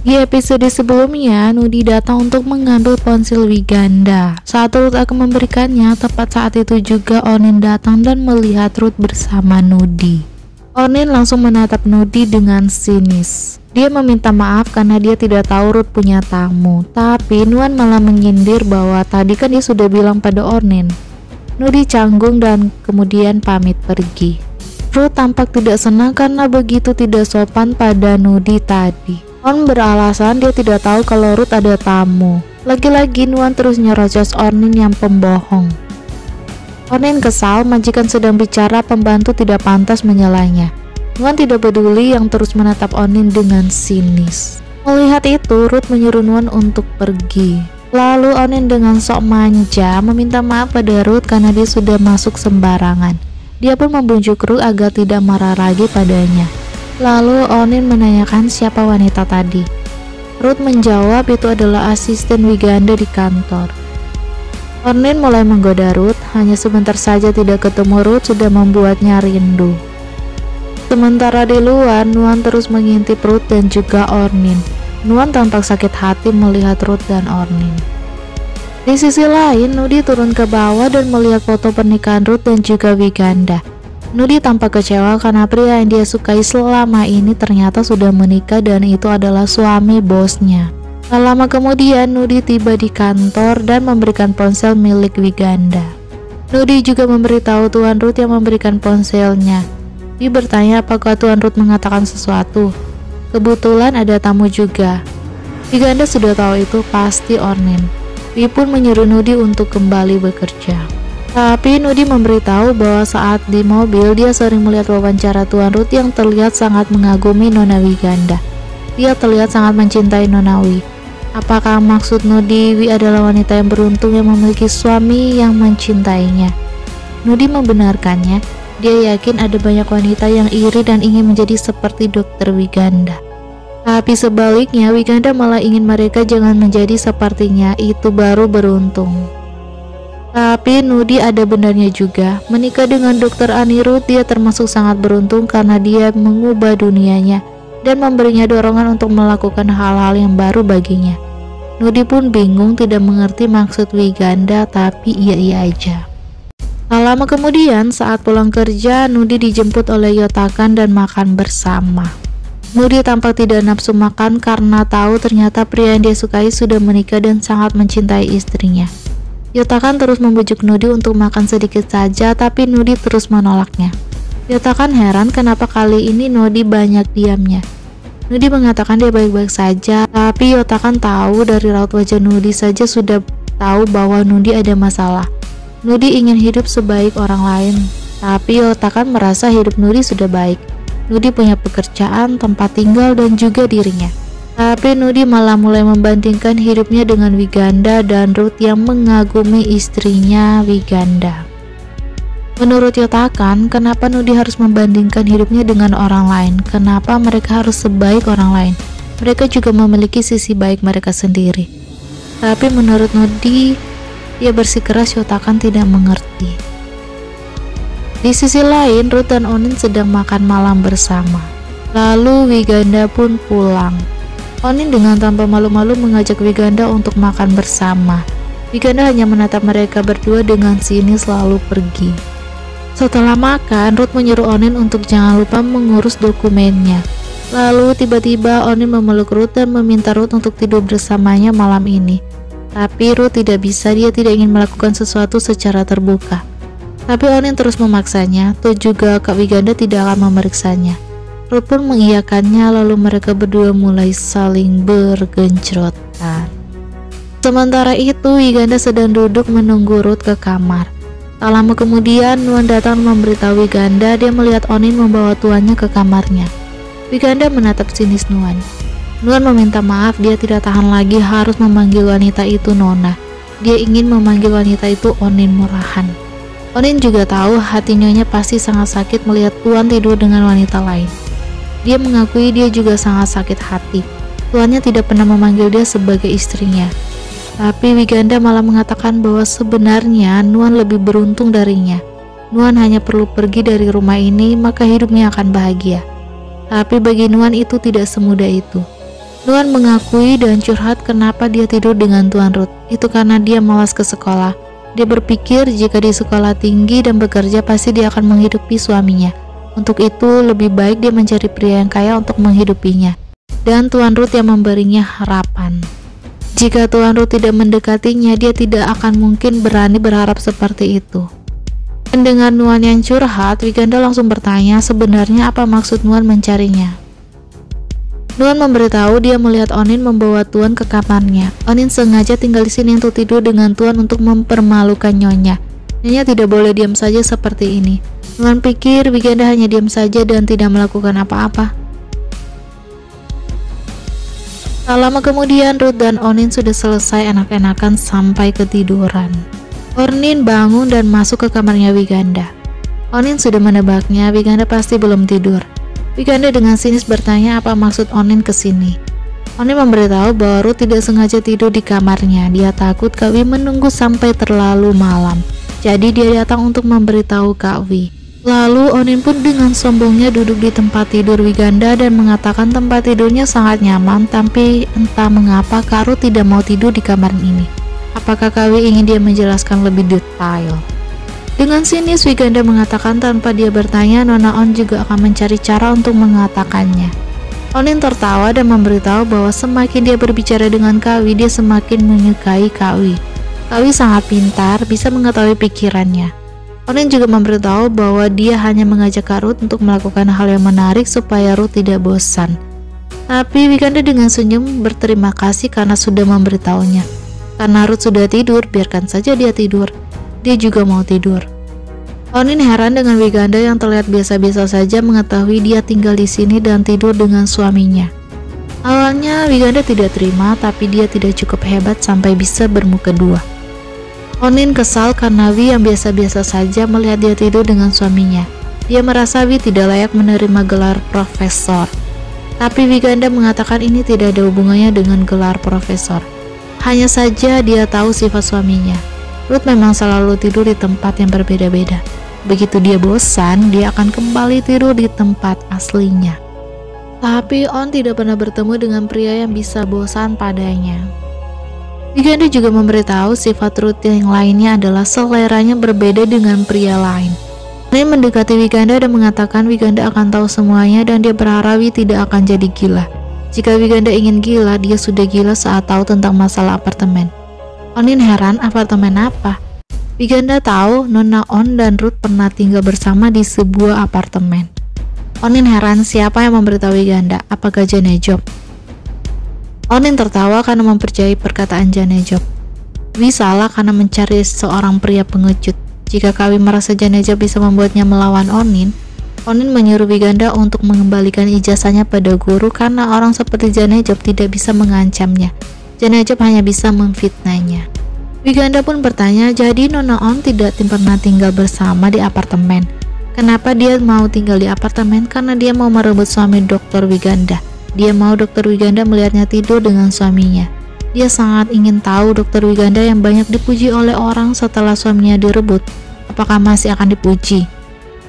Di episode sebelumnya, Nudi datang untuk mengambil ponsel Wiganda. Saat Ruth akan memberikannya, tepat saat itu juga Onin datang dan melihat Ruth bersama Nudi. Onin langsung menatap Nudi dengan sinis. Dia meminta maaf karena dia tidak tahu Ruth punya tamu. Tapi Nuan malah menyindir bahwa tadi kan dia sudah bilang pada Onin. Nudi canggung dan kemudian pamit pergi. Ruth tampak tidak senang karena begitu tidak sopan pada Nudi tadi. On beralasan dia tidak tahu kalau Ruth ada tamu. Lagi-lagi Nuan terus nyerocos Onin yang pembohong. Onin kesal, majikan sedang bicara, pembantu tidak pantas menyalahnya. Nuan tidak peduli yang terus menatap Onin dengan sinis. Melihat itu, Ruth menyuruh Nuan untuk pergi. Lalu Onin dengan sok manja meminta maaf pada Ruth karena dia sudah masuk sembarangan. Dia pun membujuk Ruth agar tidak marah lagi padanya. Lalu Onin menanyakan siapa wanita tadi. Ruth menjawab itu adalah asisten Wiganda di kantor. Onin mulai menggoda Ruth, hanya sebentar saja tidak ketemu Ruth sudah membuatnya rindu. Sementara di luar, Nuan terus mengintip Ruth dan juga Onin. Nuan tampak sakit hati melihat Ruth dan Onin. Di sisi lain, Nudi turun ke bawah dan melihat foto pernikahan Ruth dan juga Wiganda. Nudi tampak kecewa karena pria yang dia sukai selama ini ternyata sudah menikah dan itu adalah suami bosnya. Tak lama kemudian Nudi tiba di kantor dan memberikan ponsel milik Wiganda. Nudi juga memberitahu Tuan Ruth yang memberikan ponselnya. Dia bertanya apakah Tuan Ruth mengatakan sesuatu. Kebetulan ada tamu juga. Wiganda sudah tahu itu pasti Onin. Dia pun menyuruh Nudi untuk kembali bekerja. Tapi Nudi memberitahu bahwa saat di mobil dia sering melihat wawancara Tuan Ruth yang terlihat sangat mengagumi Nona Wiganda. Dia terlihat sangat mencintai Nona Wi. Apakah maksud Nudi Wi adalah wanita yang beruntung yang memiliki suami yang mencintainya? Nudi membenarkannya. Dia yakin ada banyak wanita yang iri dan ingin menjadi seperti Dr. Wiganda. Tapi sebaliknya Wiganda malah ingin mereka jangan menjadi sepertinya, itu baru beruntung. Tapi Nudi ada benarnya juga. Menikah dengan Dr. Anirudh, dia termasuk sangat beruntung karena dia mengubah dunianya dan memberinya dorongan untuk melakukan hal-hal yang baru baginya. Nudi pun bingung tidak mengerti maksud Wiganda, tapi iya-iya aja. Tak lama kemudian saat pulang kerja, Nudi dijemput oleh Yotakan dan makan bersama. Nudi tampak tidak nafsu makan karena tahu ternyata pria yang dia sukai sudah menikah dan sangat mencintai istrinya. Yotakan terus membujuk Nudi untuk makan sedikit saja, tapi Nudi terus menolaknya. Yotakan heran kenapa kali ini Nudi banyak diamnya. Nudi mengatakan dia baik-baik saja, tapi Yotakan tahu dari raut wajah Nudi saja sudah tahu bahwa Nudi ada masalah. Nudi ingin hidup sebaik orang lain, tapi Yotakan merasa hidup Nudi sudah baik. Nudi punya pekerjaan, tempat tinggal, dan juga dirinya. Tapi Nudi malah mulai membandingkan hidupnya dengan Wiganda dan Ruth yang mengagumi istrinya Wiganda. Menurut Yotakan, kenapa Nudi harus membandingkan hidupnya dengan orang lain? Kenapa mereka harus sebaik orang lain? Mereka juga memiliki sisi baik mereka sendiri. Tapi menurut Nudi, dia bersikeras Yotakan tidak mengerti. Di sisi lain, Ruth dan Onin sedang makan malam bersama. Lalu Wiganda pun pulang. Onin dengan tanpa malu-malu mengajak Wiganda untuk makan bersama. Wiganda hanya menatap mereka berdua dengan sinis lalu pergi. Setelah makan, Ruth menyuruh Onin untuk jangan lupa mengurus dokumennya. Lalu tiba-tiba Onin memeluk Ruth dan meminta Ruth untuk tidur bersamanya malam ini. Tapi Ruth tidak bisa, dia tidak ingin melakukan sesuatu secara terbuka. Tapi Onin terus memaksanya, toh juga Kak Wiganda tidak akan memeriksanya. Ruth pun mengiyakannya, lalu mereka berdua mulai saling bergencrotan. Sementara itu, Wiganda sedang duduk menunggu Ruth ke kamar. Tak lama kemudian, Nuan datang memberitahu Wiganda dia melihat Onin membawa tuannya ke kamarnya. Wiganda menatap sinis Nuan. Nuan meminta maaf, dia tidak tahan lagi harus memanggil wanita itu Nona. Dia ingin memanggil wanita itu Onin murahan. Onin juga tahu hati Nyonya pasti sangat sakit melihat Tuan tidur dengan wanita lain. Dia mengakui dia juga sangat sakit hati. Tuannya tidak pernah memanggil dia sebagai istrinya. Tapi Wiganda malah mengatakan bahwa sebenarnya Nuan lebih beruntung darinya. Nuan hanya perlu pergi dari rumah ini, maka hidupnya akan bahagia. Tapi bagi Nuan itu tidak semudah itu. Nuan mengakui dan curhat kenapa dia tidur dengan Tuan Ruth. Itu karena dia malas ke sekolah. Dia berpikir jika di sekolah tinggi dan bekerja pasti dia akan menghidupi suaminya. Untuk itu lebih baik dia mencari pria yang kaya untuk menghidupinya. Dan Tuan Ruth yang memberinya harapan. Jika Tuan Ruth tidak mendekatinya, dia tidak akan mungkin berani berharap seperti itu. Mendengar Nuan yang curhat, Wiganda langsung bertanya sebenarnya apa maksud Nuan mencarinya. Nuan memberitahu dia melihat Onin membawa Tuan ke kamarnya. Onin sengaja tinggal di sini untuk tidur dengan Tuan untuk mempermalukan Nyonya. Nyonya tidak boleh diam saja seperti ini. Nuan pikir Wiganda hanya diam saja dan tidak melakukan apa-apa. Tak lama kemudian Ruth dan Onin sudah selesai enak-enakan sampai ketiduran. Onin bangun dan masuk ke kamarnya Wiganda. Onin sudah menebaknya, Wiganda pasti belum tidur. Wiganda dengan sinis bertanya apa maksud Onin kesini. Onin memberitahu bahwa Ruth tidak sengaja tidur di kamarnya. Dia takut Kak Wi menunggu sampai terlalu malam. Jadi dia datang untuk memberitahu Kak Wi. Lalu Onin pun dengan sombongnya duduk di tempat tidur Wiganda dan mengatakan tempat tidurnya sangat nyaman, tapi entah mengapa Kak Ruth tidak mau tidur di kamar ini. Apakah Kak Wi ingin dia menjelaskan lebih detail? Dengan sinis Wiganda mengatakan tanpa dia bertanya, Nona On juga akan mencari cara untuk mengatakannya. Onin tertawa dan memberitahu bahwa semakin dia berbicara dengan Kak Wi, dia semakin menyukai Kak Wi. Kak Wi sangat pintar, bisa mengetahui pikirannya. Onin juga memberitahu bahwa dia hanya mengajak Kak Ruth untuk melakukan hal yang menarik supaya Ruth tidak bosan. Tapi Wiganda dengan senyum berterima kasih karena sudah memberitahunya. Karena Ruth sudah tidur, biarkan saja dia tidur. Dia juga mau tidur. Onin heran dengan Wiganda yang terlihat biasa-biasa saja mengetahui dia tinggal di sini dan tidur dengan suaminya. Awalnya Wiganda tidak terima, tapi dia tidak cukup hebat sampai bisa bermuka dua. Onin kesal karena Wi yang biasa-biasa saja melihat dia tidur dengan suaminya. Dia merasa Wi tidak layak menerima gelar profesor. Tapi Wiganda mengatakan ini tidak ada hubungannya dengan gelar profesor. Hanya saja dia tahu sifat suaminya. Ruth memang selalu tidur di tempat yang berbeda-beda. Begitu dia bosan, dia akan kembali tidur di tempat aslinya. Tapi On tidak pernah bertemu dengan pria yang bisa bosan padanya. Wiganda juga memberitahu sifat Ruth yang lainnya adalah seleranya berbeda dengan pria lain. Dia mendekati Wiganda dan mengatakan Wiganda akan tahu semuanya dan dia berharap Wi tidak akan jadi gila. Jika Wiganda ingin gila, dia sudah gila saat tahu tentang masalah apartemen. Onin heran, apartemen apa? Wiganda tahu Nona On dan Ruth pernah tinggal bersama di sebuah apartemen. Onin heran siapa yang memberitahu Wiganda, apakah Janejob? Onin tertawa karena mempercayai perkataan Janejob. Wi salah karena mencari seorang pria pengecut. Jika Kak Wi merasa Janejob bisa membuatnya melawan Onin, Onin menyuruh Wiganda untuk mengembalikan ijazahnya pada guru karena orang seperti Janejob tidak bisa mengancamnya. Janejob hanya bisa memfitnahnya. Wiganda pun bertanya, jadi Nona On tidak pernah tinggal bersama di apartemen. Kenapa dia mau tinggal di apartemen? Karena dia mau merebut suami Dr. Wiganda. Dia mau Dr. Wiganda melihatnya tidur dengan suaminya. Dia sangat ingin tahu Dr. Wiganda yang banyak dipuji oleh orang setelah suaminya direbut. Apakah masih akan dipuji?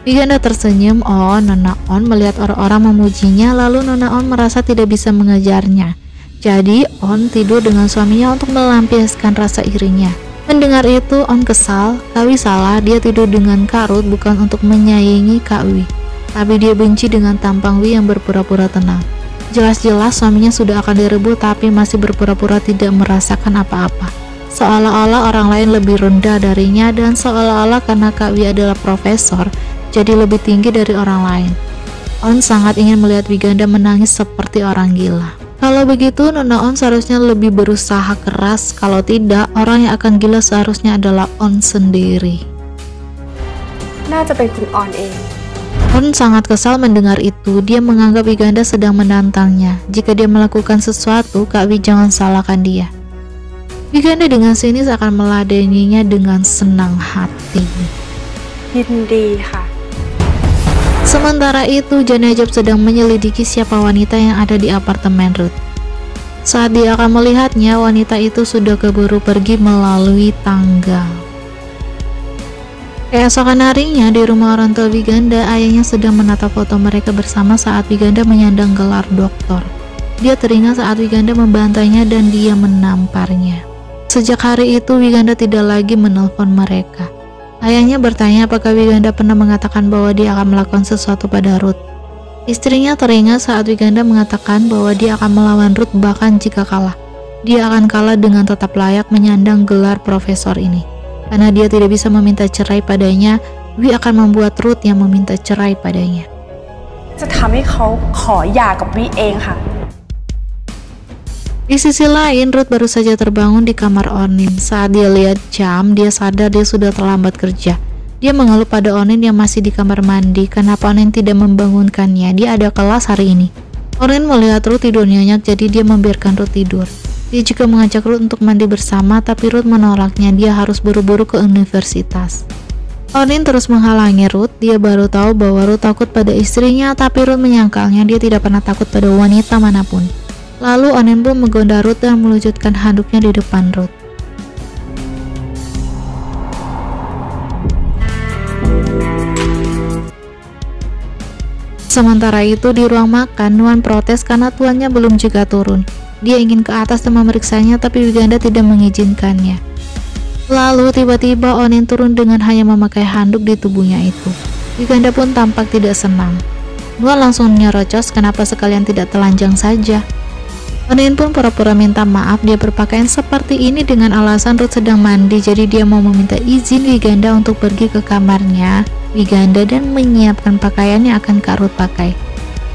Wiganda tersenyum. Oh, Nona On melihat orang-orang memujinya, lalu Nona On merasa tidak bisa mengejarnya. Jadi On tidur dengan suaminya untuk melampiaskan rasa irinya. Mendengar itu On kesal. Kak Wi salah, dia tidur dengan Kak Ruth bukan untuk menyayangi Kak Wi, tapi dia benci dengan tampang Wi yang berpura-pura tenang. Jelas-jelas suaminya sudah akan direbut tapi masih berpura-pura tidak merasakan apa-apa. Seolah-olah orang lain lebih rendah darinya dan seolah-olah karena Kak Wi adalah profesor, jadi lebih tinggi dari orang lain. On sangat ingin melihat Wiganda menangis seperti orang gila. Kalau begitu, Nona On seharusnya lebih berusaha keras. Kalau tidak, orang yang akan gila seharusnya adalah On sendiri. น่าจะเป็นคุณออนเอง On sangat kesal mendengar itu. Dia menganggap Wiganda sedang menantangnya. Jika dia melakukan sesuatu, Kak Wi jangan salahkan dia. Wiganda dengan sinis akan meladeninya dengan senang hati. ยินดีค่ะ Sementara itu, Janejob sedang menyelidiki siapa wanita yang ada di apartemen Ruth. Saat dia akan melihatnya, wanita itu sudah keburu pergi melalui tangga. Keesokan harinya, di rumah orang tua Wiganda, ayahnya sedang menatap foto mereka bersama saat Wiganda menyandang gelar doktor. Dia teringat saat Wiganda membantainya dan dia menamparnya. Sejak hari itu Wiganda tidak lagi menelpon mereka. Ayahnya bertanya apakah Wiganda pernah mengatakan bahwa dia akan melakukan sesuatu pada Ruth. Istrinya teringat saat Wiganda mengatakan bahwa dia akan melawan Ruth bahkan jika kalah. Dia akan kalah dengan tetap layak menyandang gelar profesor ini. Karena dia tidak bisa meminta cerai padanya, Wi akan membuat Ruth yang meminta cerai padanya. จะทำให้เขาขอหย่ากับวิเองค่ะ Di sisi lain, Ruth baru saja terbangun di kamar Onin. Saat dia lihat jam, dia sadar dia sudah terlambat kerja. Dia mengeluh pada Onin yang masih di kamar mandi. Kenapa Onin tidak membangunkannya? Dia ada kelas hari ini. Onin melihat Ruth tidur nyenyak, jadi dia membiarkan Ruth tidur. Dia juga mengajak Ruth untuk mandi bersama, tapi Ruth menolaknya. Dia harus buru-buru ke universitas. Onin terus menghalangi Ruth. Dia baru tahu bahwa Ruth takut pada istrinya, tapi Ruth menyangkalnya dia tidak pernah takut pada wanita manapun. Lalu Onin pun menggoda Ruth dan meluncurkan handuknya di depan Ruth. Sementara itu di ruang makan, Nuan protes karena tuannya belum juga turun. Dia ingin ke atas dan memeriksanya, tapi Wiganda tidak mengizinkannya. Lalu tiba-tiba Onin turun dengan hanya memakai handuk di tubuhnya itu. Wiganda pun tampak tidak senang. Nuan langsung nyerocos, kenapa sekalian tidak telanjang saja. Onin pun pura-pura minta maaf. Dia berpakaian seperti ini dengan alasan Ruth sedang mandi, jadi dia mau meminta izin Wiganda untuk pergi ke kamarnya Wiganda dan menyiapkan pakaian yang akan Kak Ruth pakai.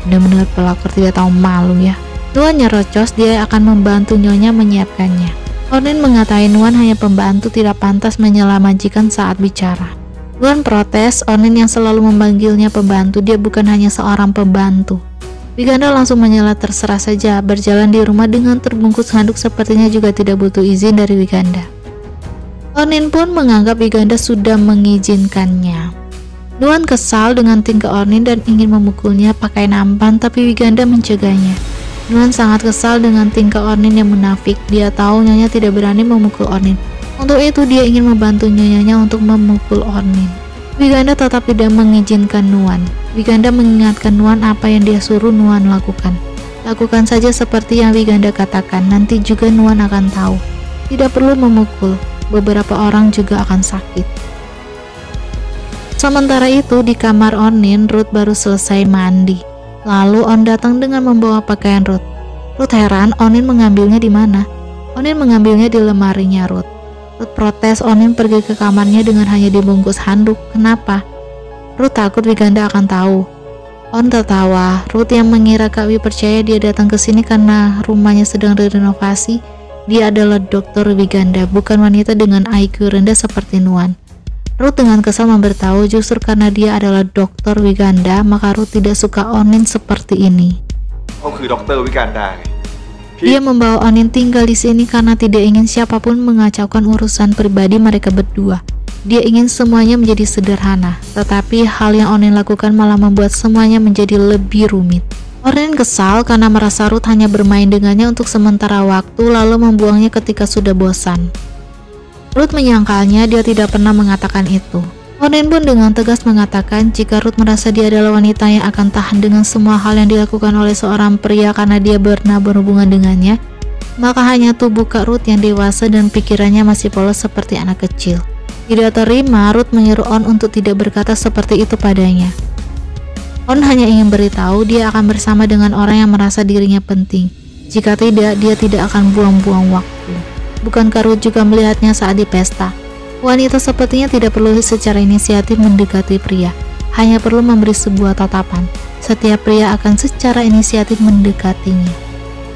Benar-benar pelakor tidak tahu malu ya. Nuan nyerocos, dia akan membantu nyonya menyiapkannya. Onin mengatai Nuan hanya pembantu, tidak pantas menyela majikan saat bicara. Nuan protes, Onin yang selalu memanggilnya pembantu, dia bukan hanya seorang pembantu. Wiganda langsung menyela, terserah saja. Berjalan di rumah dengan terbungkus handuk sepertinya juga tidak butuh izin dari Wiganda. Onin pun menganggap Wiganda sudah mengizinkannya. Nuan kesal dengan tingkah Onin dan ingin memukulnya pakai nampan, tapi Wiganda mencegahnya. Nuan sangat kesal dengan tingkah Onin yang munafik. Dia tahu nyonya tidak berani memukul Onin. Untuk itu dia ingin membantu nyonyanya untuk memukul Onin. Wiganda tetap tidak mengizinkan Nuan. Wiganda mengingatkan Nuan apa yang dia suruh Nuan lakukan. Lakukan saja seperti yang Wiganda katakan, nanti juga Nuan akan tahu. Tidak perlu memukul, beberapa orang juga akan sakit. Sementara itu di kamar Onin, Ruth baru selesai mandi. Lalu On datang dengan membawa pakaian Ruth. Ruth heran, Onin mengambilnya di mana? Onin mengambilnya di lemarinya Ruth. Ruth protes, Onin pergi ke kamarnya dengan hanya dibungkus handuk. Kenapa? Ruth takut Wiganda akan tahu. On tertawa. Ruth yang mengira Kak Wi percaya dia datang ke sini karena rumahnya sedang direnovasi. Dia adalah Dr. Wiganda, bukan wanita dengan IQ rendah seperti Nuan. Ruth dengan kesal memberitahu justru karena dia adalah Dr. Wiganda, maka Ruth tidak suka Onin seperti ini. Dr. Wiganda. Dia membawa Onin tinggal di sini karena tidak ingin siapapun mengacaukan urusan pribadi mereka berdua. Dia ingin semuanya menjadi sederhana, tetapi hal yang Onin lakukan malah membuat semuanya menjadi lebih rumit. Onin kesal karena merasa Ruth hanya bermain dengannya untuk sementara waktu lalu membuangnya ketika sudah bosan. Ruth menyangkalnya dia tidak pernah mengatakan itu. Onin pun dengan tegas mengatakan jika Ruth merasa dia adalah wanita yang akan tahan dengan semua hal yang dilakukan oleh seorang pria karena dia pernah berhubungan dengannya, maka hanya tubuh Kak Ruth yang dewasa dan pikirannya masih polos seperti anak kecil. Tidak terima, Ruth menyuruh On untuk tidak berkata seperti itu padanya. On hanya ingin beritahu dia akan bersama dengan orang yang merasa dirinya penting. Jika tidak, dia tidak akan buang-buang waktu. Bukankah Ruth juga melihatnya saat di pesta? Wanita sepertinya tidak perlu secara inisiatif mendekati pria, hanya perlu memberi sebuah tatapan. Setiap pria akan secara inisiatif mendekatinya.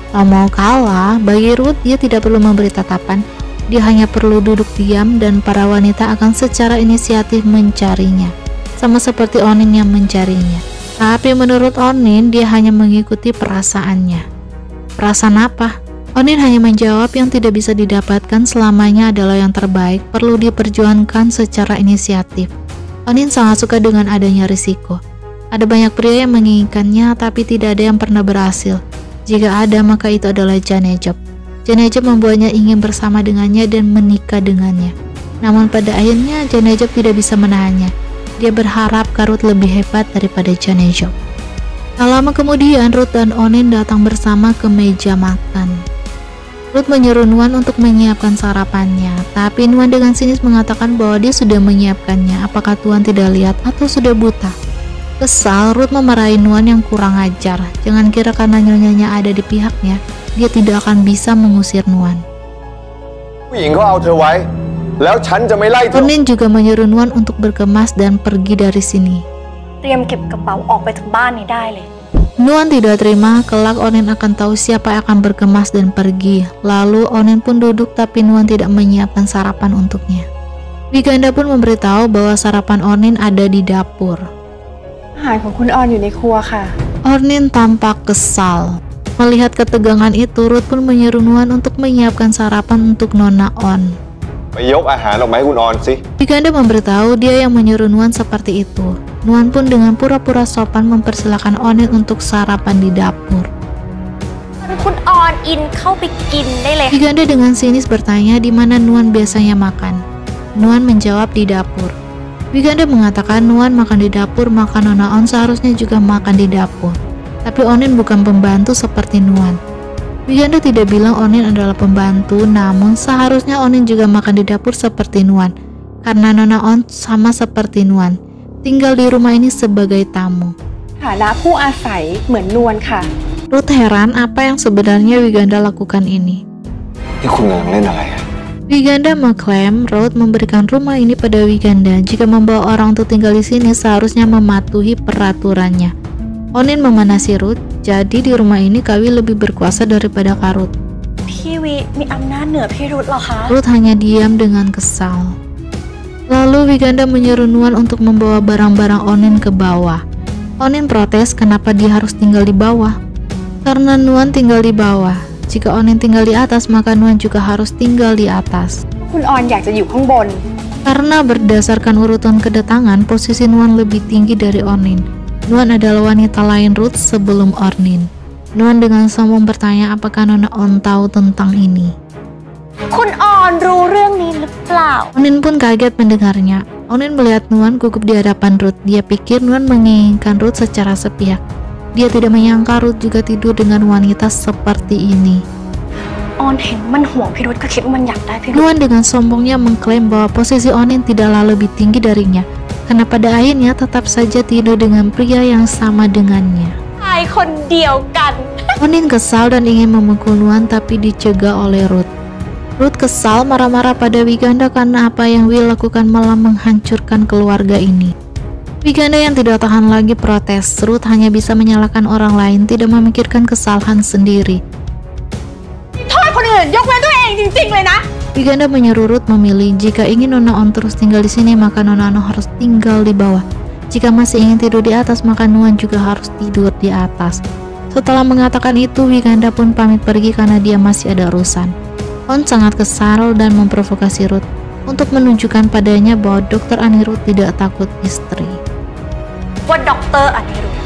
Kalau mau kalah, bagi Ruth dia tidak perlu memberi tatapan, dia hanya perlu duduk diam dan para wanita akan secara inisiatif mencarinya, sama seperti Onin yang mencarinya. Tapi menurut Onin, dia hanya mengikuti perasaannya. Perasaan apa? Onin hanya menjawab yang tidak bisa didapatkan selamanya adalah yang terbaik, perlu diperjuangkan secara inisiatif. Onin sangat suka dengan adanya risiko. Ada banyak pria yang menginginkannya, tapi tidak ada yang pernah berhasil. Jika ada, maka itu adalah Janejop. Janejop membuatnya ingin bersama dengannya dan menikah dengannya. Namun pada akhirnya Janejop tidak bisa menahannya. Dia berharap Kak Ruth lebih hebat daripada Janejop. Tak lama kemudian Ruth dan Onin datang bersama ke meja makan. Ruth menyuruh Nuan untuk menyiapkan sarapannya, tapi Nuan dengan sinis mengatakan bahwa dia sudah menyiapkannya. Apakah Tuan tidak lihat atau sudah buta? Kesal, Ruth memarahi Nuan yang kurang ajar. Jangan kira karena nyonyanya ada di pihaknya, dia tidak akan bisa mengusir Nuan. Onin juga menyuruh Nuan untuk berkemas dan pergi dari sini. เตรียมเก็บกระเป๋าออกไปจากบ้านนี้ได้เลย Nuan tidak terima, kelak Onin akan tahu siapa yang akan berkemas dan pergi. Lalu Onin pun duduk tapi Nuan tidak menyiapkan sarapan untuknya. Wiganda pun memberitahu bahwa sarapan Onin ada di dapur. อาหารของคุณออนอยู่ในครัวค่ะ Onin tampak kesal. Melihat ketegangan itu, Ruth pun menyuruh Nuan untuk menyiapkan sarapan untuk Nona On. Wiganda memberitahu dia yang menyuruh Nuan seperti itu. Nuan pun dengan pura-pura sopan mempersilahkan Onin untuk sarapan di dapur. คุณออนอินเข้าไปกินได้เลย Wiganda dengan sinis bertanya di mana Nuan biasanya makan. Nuan menjawab di dapur. Wiganda mengatakan Nuan makan di dapur, maka Nona On seharusnya juga makan di dapur. Tapi Onin bukan pembantu seperti Nuan. Wiganda tidak bilang Onin adalah pembantu, namun seharusnya Onin juga makan di dapur seperti Nuan. Karena Nona On sama seperti Nuan, tinggal di rumah ini sebagai tamu. ฐานะผู้อาศัยเหมือนนวลค่ะ Ruth heran apa yang sebenarnya Wiganda lakukan ini. Wiganda mengklaim Ruth memberikan rumah ini pada Wiganda. Jika membawa orang untuk tinggal di sini seharusnya mematuhi peraturannya. Onin memanasi Ruth, jadi di rumah ini Kawi lebih berkuasa daripada Karut. พี่วิมีอำนาจเหนือพี่รุธเหรอคะ Ruth hanya diam dengan kesal. Lalu Wiganda menyuruh Nuan untuk membawa barang-barang Onin ke bawah. Onin protes kenapa dia harus tinggal di bawah. Karena Nuan tinggal di bawah. Jika Onin tinggal di atas, maka Nuan juga harus tinggal di atas. คุณออนอยากจะอยู่ข้างบน Karena berdasarkan urutan kedatangan, posisi Nuan lebih tinggi dari Onin. Nuan adalah wanita lain Ruth sebelum Onin. Nuan dengan sombong bertanya apakah Nona On tahu tentang ini. คุณออนรู้เรื่องนี้หรือเปล่า Onin pun kaget mendengarnya. Onin melihat Nuan gugup di hadapan Ruth. Dia pikir Nuan menginginkan Ruth secara sepihak. Dia tidak menyangka Ruth juga tidur dengan wanita seperti ini. ออนเห็นมันห่วงพี่รุธก็คิดว่ามันอยากได้พี่รุธ Nuan dengan sombongnya mengklaim bahwa posisi Onin tidaklah lebih tinggi darinya, karena pada akhirnya tetap saja tidur dengan pria yang sama dengannya. ชายคนเดียวกัน Onin kesal dan ingin memukul Nuan tapi dicegah oleh Ruth. Ruth kesal marah-marah pada Wiganda karena apa yang Will lakukan malah menghancurkan keluarga ini. Wiganda yang tidak tahan lagi protes. Ruth hanya bisa menyalahkan orang lain, tidak memikirkan kesalahan sendiri. โทษคนอื่นยกเว้นตัวเองจริงๆเลยนะ Wiganda menyuruh Ruth memilih. Jika ingin Nona On terus tinggal di sini, maka Nona On harus tinggal di bawah. Jika masih ingin tidur di atas, maka Nuan juga harus tidur di atas. Setelah mengatakan itu, Wiganda pun pamit pergi karena dia masih ada urusan. On sangat kesal dan memprovokasi Ruth untuk menunjukkan padanya bahwa Dr. Anirudh tidak takut istri. ว่าด็อกเตอร์อนิรุธ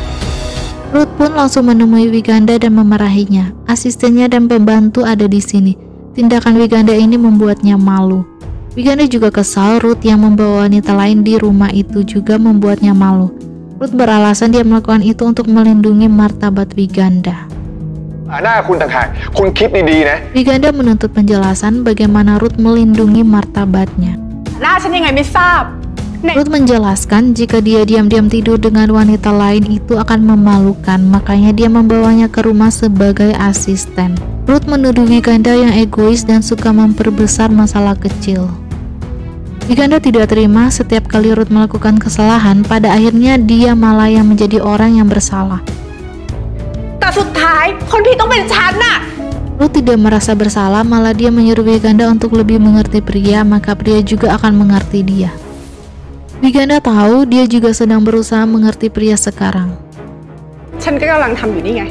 Ruth pun langsung menemui Wiganda dan memarahinya. Asistennya dan pembantu ada di sini. Tindakan Wiganda ini membuatnya malu. Wiganda juga kesal Ruth yang membawa wanita lain di rumah itu juga membuatnya malu. Ruth beralasan dia melakukan itu untuk melindungi martabat Wiganda. Wiganda menuntut penjelasan bagaimana Ruth melindungi martabatnya. หน้าฉันยังไงไม่ทราบ Ruth menjelaskan jika dia diam-diam tidur dengan wanita lain itu akan memalukan, makanya dia membawanya ke rumah sebagai asisten. Ruth menuduh Wiganda yang egois dan suka memperbesar masalah kecil. Wiganda tidak terima. Setiap kali Ruth melakukan kesalahan, pada akhirnya dia malah yang menjadi orang yang bersalah. แต่สุดท้ายคนผิดต้องเป็นฉันน่ะ Ruth tidak merasa bersalah, malah dia menyuruh Wiganda untuk lebih mengerti pria, maka pria juga akan mengerti dia. Wiganda tahu dia juga sedang berusaha mengerti pria sekarang. ฉันก็กำลังทำอยู่นี่ไง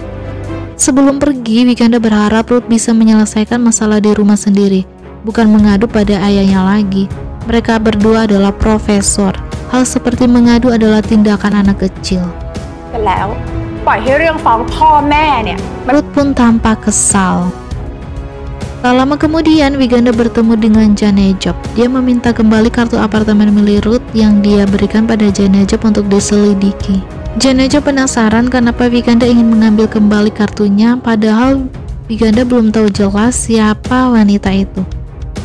Sebelum pergi, Wiganda berharap Ruth bisa menyelesaikan masalah di rumah sendiri, bukan mengadu pada ayahnya lagi. Mereka berdua adalah profesor. Hal seperti mengadu adalah tindakan anak kecil. กันแล้วปล่อยให้เรื่องฟ้องพ่อแม่เนี่ย Ruth pun tampak kesal. Tak lama kemudian, Wiganda bertemu dengan Janejop. Dia meminta kembali kartu apartemen milik Ruth yang dia berikan pada Janejop untuk diselidiki. Janajop penasaran kenapa Wiganda ingin mengambil kembali kartunya, padahal Wiganda belum tahu jelas siapa wanita itu.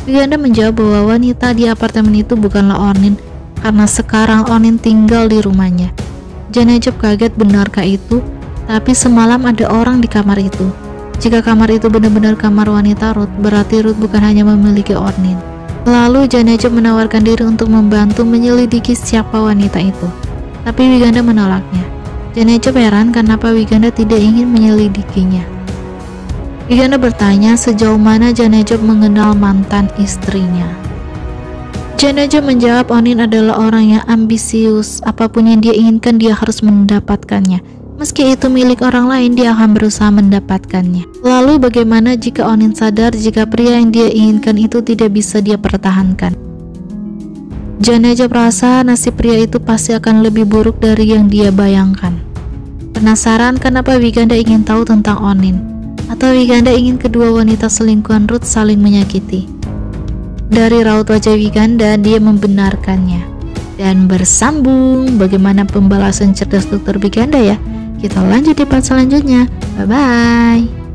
Wiganda menjawab bahwa wanita di apartemen itu bukanlah Onin, karena sekarang Onin tinggal di rumahnya. Janajop kaget, benarkah itu? Tapi semalam ada orang di kamar itu. Jika kamar itu benar-benar kamar wanita Ruth, berarti Ruth bukan hanya memiliki Onin. Lalu Janajop menawarkan diri untuk membantu menyelidiki siapa wanita itu. Tapi Wiganda menolaknya. Janajop heran kenapa Wiganda tidak ingin menyelidikinya. Wiganda bertanya sejauh mana Janajop mengenal mantan istrinya. Janajop menjawab Onin adalah orang yang ambisius, apapun yang dia inginkan dia harus mendapatkannya. Meski itu milik orang lain, dia akan berusaha mendapatkannya. Lalu bagaimana jika Onin sadar jika pria yang dia inginkan itu tidak bisa dia pertahankan? Janajop rasa nasib pria itu pasti akan lebih buruk dari yang dia bayangkan. Penasaran kenapa Wiganda ingin tahu tentang Onin? Atau Wiganda ingin kedua wanita selingkuhan Ruth saling menyakiti? Dari raut wajah Wiganda, dia membenarkannya. Dan bersambung, bagaimana pembalasan cerdas Dr. Wiganda ya? Kita lanjut di part selanjutnya. Bye-bye.